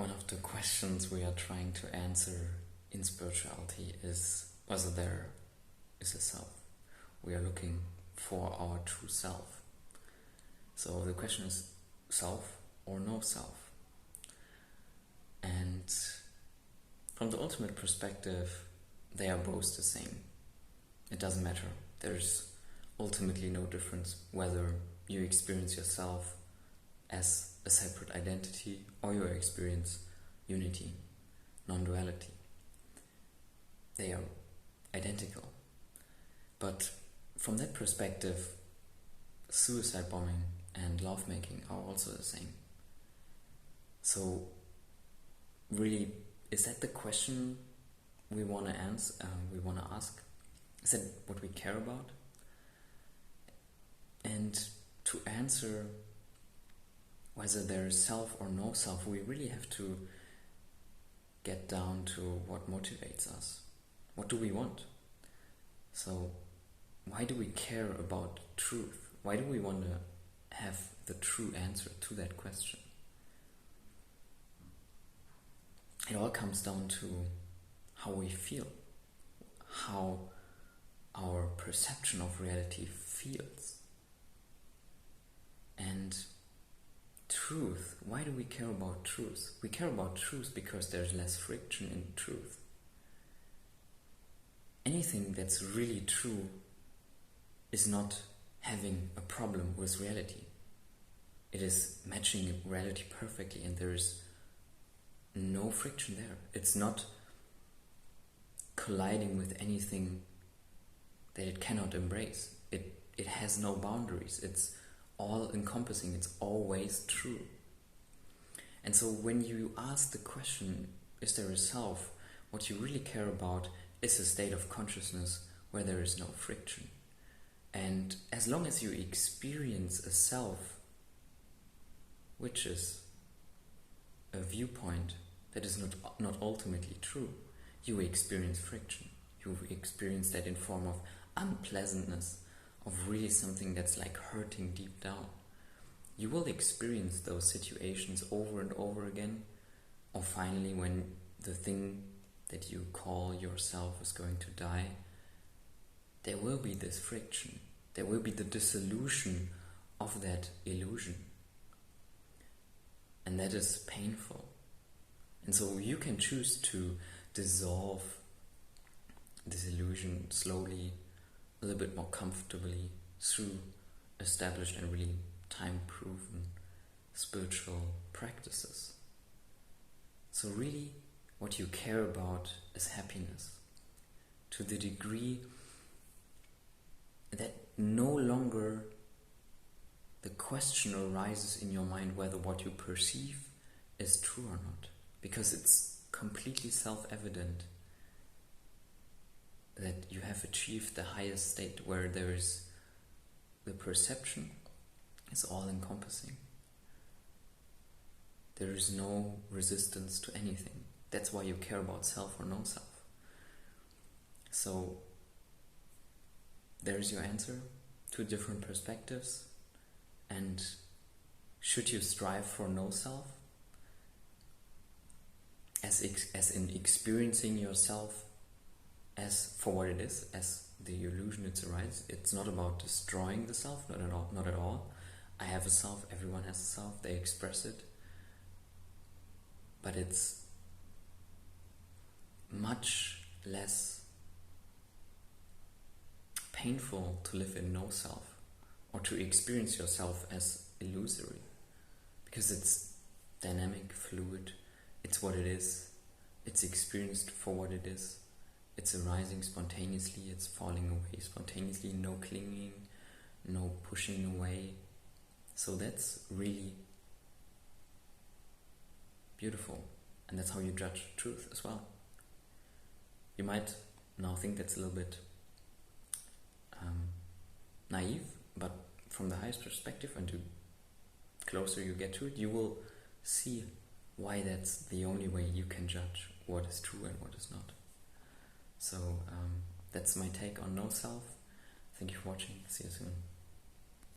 One of the questions we are trying to answer in spirituality is whether there is a self. We are looking for our true self. So the question is self or no self? And from the ultimate perspective, they are both the same. It doesn't matter. There's ultimately no difference whether you experience yourself as a separate identity or you experience unity, non-duality. They are identical. But from that perspective, suicide bombing and lovemaking are also the same. So really, is that the question we want to answer? We want to ask? Is that what we care about? And to answer whether there is self or no self, we really have to get down to what motivates us. What do we want? So why do we care about truth? Why do we want to have the true answer to that question? It all comes down to how we feel, how our perception of reality feels. And truth, why do we care about truth? We care about truth because there's less friction in truth. Anything that's really true is not having a problem with reality. It is matching reality perfectly and there is no friction there. It's not colliding with anything that it cannot embrace. It has no boundaries. It's all encompassing. It's always true. And so when you ask the question, is there a self? What you really care about is a state of consciousness where there is no friction. And as long as you experience a self, which is a viewpoint that is not ultimately true, you experience friction. You experience that in form of unpleasantness, of really something that's like hurting deep down. You will experience those situations over and over again, or finally when the thing that you call yourself is going to die, there will be this friction. There will be the dissolution of that illusion. And that is painful. And so you can choose to dissolve this illusion slowly, a little bit more comfortably through established and really time-proven spiritual practices. So really, what you care about is happiness, to the degree that no longer the question arises in your mind whether what you perceive is true or not, because it's completely self-evident that you have achieved the highest state where there is the perception is all-encompassing. There is no resistance to anything. That's why you care about self or no self. So there's your answer, two different perspectives. And should you strive for no self? As in experiencing yourself as for what it is, as the illusion it arises. It's not about destroying the self, not at all. I have a self, everyone has a self, they express it. But it's much less painful to live in no self or to experience yourself as illusory, because it's dynamic, fluid, it's what it is, it's experienced for what it is. It's arising spontaneously, it's falling away spontaneously, no clinging, no pushing away. So that's really beautiful, and that's how you judge truth as well. You might now think that's a little bit naive, but from the highest perspective and the closer you get to it, you will see why that's the only way you can judge what is true and what is not. So that's my take on no self. Thank you for watching. See you soon.